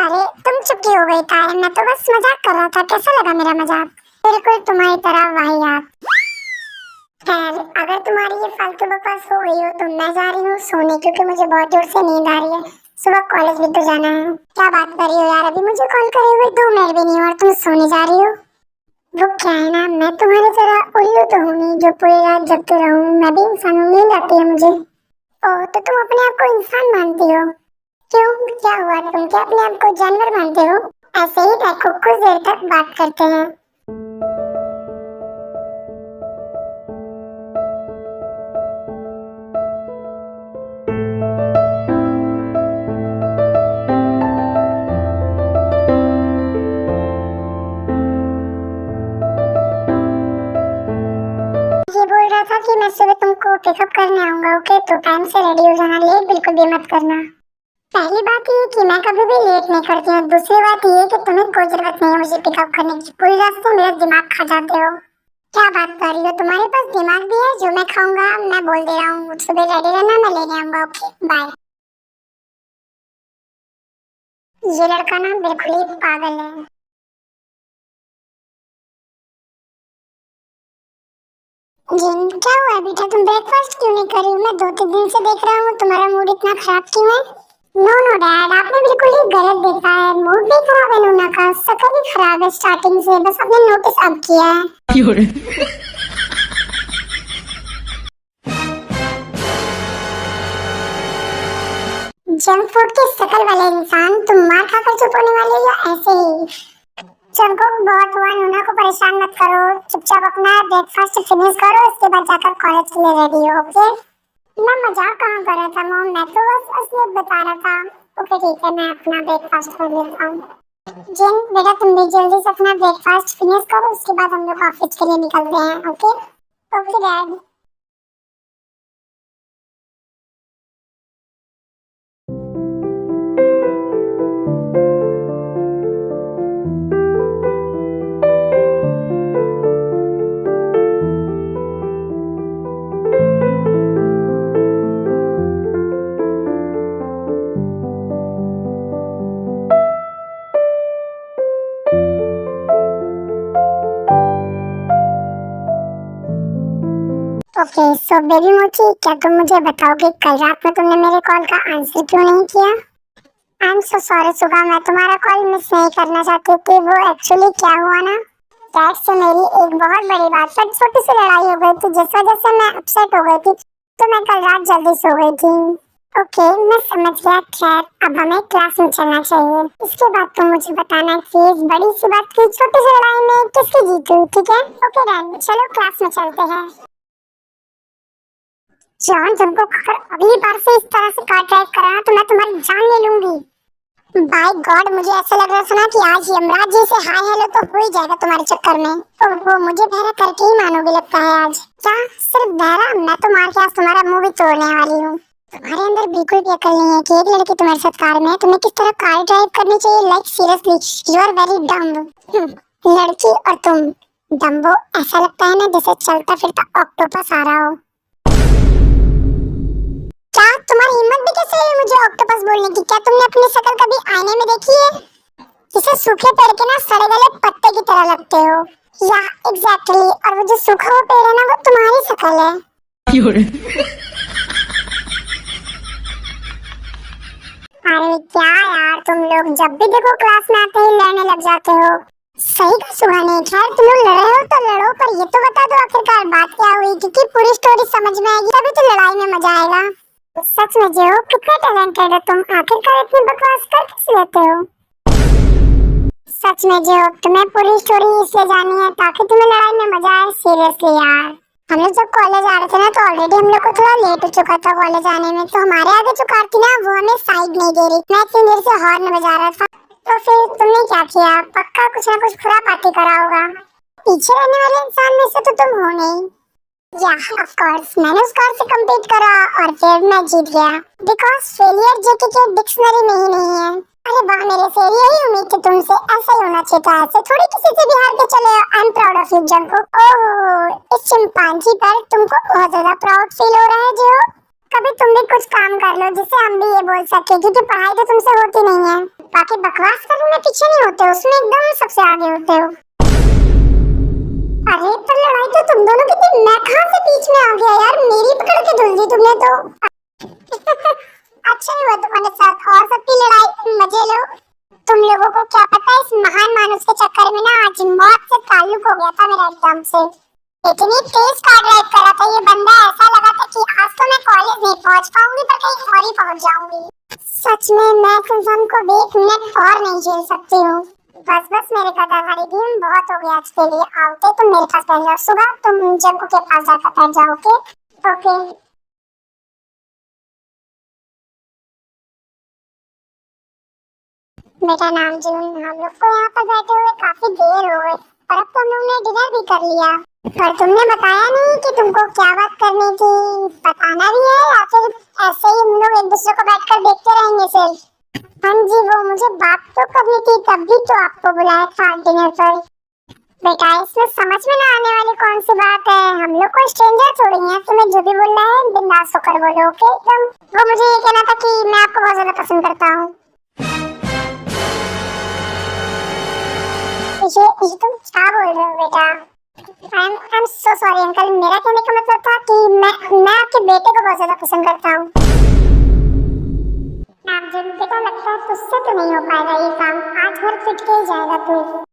अरे तुम चुप क्यों हो गई तारे? मैं तो बस मजाक कर रहा था। कैसा लगा मेरा मजाक? बिल्कुल तुम्हारी तरह वाहियात। खैर, अगर तुम्हारी ये फालतू बकवास हो गई हो तो मैं जा रही हूँ सोने, क्योंकि मुझे बहुत जोर से नींद आ रही है। सुबह कॉलेज भी तो जाना है। क्या बात कर रही हो यार? अभी मुझे कॉल करे हुए 2 मिनट भी नहीं और तुम सोने जा रही हो। वो क्या है ना, मैं तुम्हारी तरह उल्लू तो हूँ नहीं जो पूरी रात जगते रहूँ। मैं भी इंसान हूँ, नींद आती है मुझे। ओह, तो तुम अपने आप को इंसान मानती हो? क्यों, क्या हुआ? तुम क्या अपने आप को जानवर मानते हो? ऐसे ही देखो, कुछ देर तक बात करते हैं। ये बोल रहा था कि मैं सुबह तुमको पिकअप करने आऊंगा। ओके, तो टाइम से रेडी हो जाना, लेट बिल्कुल भी मत करना। पहली बात ये कि मैं कभी भी लेट नहीं करती हूँ। दूसरी बात ये कि तुम्हें कोई जरूरत नहीं है मुझे पिकअप करने की। पूरी रास्ते मेरा दिमाग खा जाते हो। क्या बात कर रही हो? तुम्हारे पास दिमाग भी है? जो मैं खाऊंगा मैं बोल दे रहा हूँ। सुबह रेडी रहना, मैं लेने आऊंगा। Okay bye. ये लड़का ना बिल्कुल ही पागल है। जिन, क्या हुआ बेटा? तुम ब्रेकफास्ट क्यों नहीं कर रही? मैं 2-3 दिन से देख रहा हूँ, तुम्हारा मूड इतना खराब क्यों है? नो नो डैड, आपने बिल्कुल ही गलत देखा है। मूड भी खराब है नूना का, शक्ल भी खराब है स्टार्टिंग से, बस आपने नोटिस अब किया है। जंक फूड की शक्ल वाले इंसान, तुम मार खाकर चुप होने वाले हो या ऐसे ही? चलो बहुत हुआ, नूना को परेशान मत करो। चुपचाप अपना ब्रेकफास्ट फिनिश करो, उसके बाद जाकर कॉलेज के लिए रेडी हो। ओके? मैं मजाक कहाँ कर रहा था मॉम, मैं तो बस असलियत बता रहा था। ओके ठीक है, मैं अपना ब्रेकफास्ट कर लेता हूँ। जिन बेटा, तुम भी जल्दी से अपना ब्रेकफास्ट फिनिश करो, उसके बाद हम लोग ऑफिस के लिए निकलते हैं। Okay okay dad. Okay so baby मोची, क्या तुम मुझे बताओगे कल रात में तुमने मेरे कॉल का आंसर क्यों नहीं किया? आई एम सो सॉरी सुबह, मैं तुम्हारा कॉल मिस नहीं करना चाहती थी। वो एक्चुअली क्या हुआ ना, डैड से मेरी एक बहुत बड़ी बात पर छोटी सी लड़ाई हो गई थी, जिस वजह से मैं अपसेट हो गई थी, तो मैं कल रात जल्दी सो गई थी। ओके मैं समझ गया। खैर, अब हमें क्लास में चलना चाहिए। इसके बाद तुम मुझे बताना प्लीज, बड़ी सी बात की छोटी सी लड़ाई में किसकी जीत हुई, ठीक है? ओके डैड, चलो क्लास में चलते हैं। जॉन, तुमको अगर अगली बार से इस तरह से कार ड्राइव कराना तो मैं तुम्हारी जान ले लूंगी। बाय गॉड, मुझे ऐसा लग रहा था ना कि आज यमराज जी से हाय हेलो तो हो ही जाएगा तुम्हारे चक्कर में। ओहो, मुझे बहरा करके ही मानोगे लगता है आज। क्या सिर्फ बहरा? मैं तो मार के आज तुम्हारा मुंह भी तोड़ने वाली हूँ। तुम्हारे अंदर बिल्कुल भी अकल नहीं है कि एक लड़की तुम्हारे साथ कार में है, तुम्हें किस तरह कार ड्राइव करनी चाहिए। Like seriously, you are very dumb. लड़की और तुम डम्बो, ऐसा लगता है ना जैसे चलता फिरता ऑक्टोपस आ रहा हो। क्या तुम्हारी हिम्मत भी कैसे है मुझे ऑक्टोपस बोलने की? क्या तुमने अपनी शक्ल कभी आईने में देखी है? जिसे सूखे पेड़ के ना सड़े गले पत्ते की तरह लगते हो। या एग्जैक्टली, और वो जो सूखा हुआ पेड़ है ना, वो तुम्हारी शक्ल है। अरे क्या यार, तुम लोग जब भी देखो क्लास में आते ही लड़ने लग जाते हो। सही का सुहानी। खैर, तुम लोग लड़ रहे हो तो लड़ो, पर ये तो बता दो आखिरकार बात क्या हुई, क्योंकि पूरी स्टोरी समझ में आएगी तभी तो लड़ाई में मजा आएगा। सच में जो कितना टैलेंटेड हो तुम, आखिरकार इतनी बकवास कर कैसे लेते हो? सच में जो तुम्हें पूरी स्टोरी इसलिए जानी है ताकि तुम्हें लड़ाई में मजा आए। सीरियसली यार, हम लोग जब कॉलेज आ रहे थे ना तो ऑलरेडी हम लोग को थोड़ा लेट हो चुका था कॉलेज आने में, तो हमारे आगे जो कार थी ना वो हमें साइड नहीं दे रही। मैं इतनी देर से हॉर्न बजा रहा था, तो फिर तुमने क्या किया? पक्का कुछ ना कुछ खुरापाती करा होगा। पीछे रहने वाले इंसान में से तो तुम हो नहीं। या ऑफ कोर्स, मैंने उस कार से कम्पीट करा और फिर मैं जीत गया, बिकॉज फेलियर जेके के डिक्शनरी में ही नहीं है। अरे वाह मेरे से, यही उम्मीद थी तुमसे, ऐसा ही होना चाहिए था। ऐसे थोड़ी किसी से भी हार के चले। I am proud of you Jungkook. Oh, इस चिंपांजी पर तुमको बहुत ज्यादा प्राउड फील हो रहा है जो। कभी तुम भी कुछ काम कर लो जिससे हम भी ये बोल सके, क्योंकि पढ़ाई तो तुमसे होती नहीं है। बाकी बकवास करने में पीछे नहीं होते, उसमें एकदम सबसे आगे होते हो। अरे पर लड़ाई तो तुम दोनों की थी, मैं कहां से बीच में आ गया यार, मेरी पकड़ के धुल दी तुमने तो। अच्छा ही हुआ तुम्हारे साथ, और सबकी लड़ाई मजे लो। तुम लोगों को क्या पता, इस महान मानुस के चक्कर में ना आज मौत से ताल्लुक हो गया था मेरा एकदम से। इतनी तेज कार ड्राइव कर रहा था ये बंदा, ऐसा लगा था कि आज तो मैं कॉलेज नहीं पहुंच पाऊंगी पर कहीं और ही पहुंच जाऊंगी। सच में मैं तुम को 1 मिनट और नहीं झेल सकती हूँ। बस बस मेरे गदाधारी दिन बहुत हो गया आज के लिए। आओगे तुम मेरे पास बैठ जाओ, सुबह तुम जग्गू के पास जाकर बैठ जाओगे। ओके बेटा नामजून, हम लोग को यहाँ पर बैठे हुए काफी देर हो गई और अब तो हम लोग ने डिनर भी कर लिया, पर तुमने बताया नहीं कि तुमको क्या बात करनी थी। बताना भी है या फिर ऐसे ही हम लोग एक दूसरे को बैठकर देखते रहेंगे सिर्फ? हाँ जी, वो मुझे बात तो करनी थी, तभी तो आपको बुलाया था डिनर पर। बेटा इसमें समझ में ना आने वाली कौन सी बात है, हम लोग को स्ट्रेंजर थोड़ी हैं। तुम्हें जो भी बोलना है बिंदास होकर बोलो, ओके एकदम। वो मुझे ये कहना था कि मैं आपको बहुत ज्यादा पसंद करता हूँ। ये तुम क्या बोल रहे हो बेटा? I'm so sorry अंकल, मेरा कहने का मतलब था कि मैं आपके बेटे को बहुत ज्यादा पसंद करता हूँ। आप जब बेटा लगता है तुझसे तो नहीं हो पाएगा ये काम, आज घर फिट के ही जाएगा तू।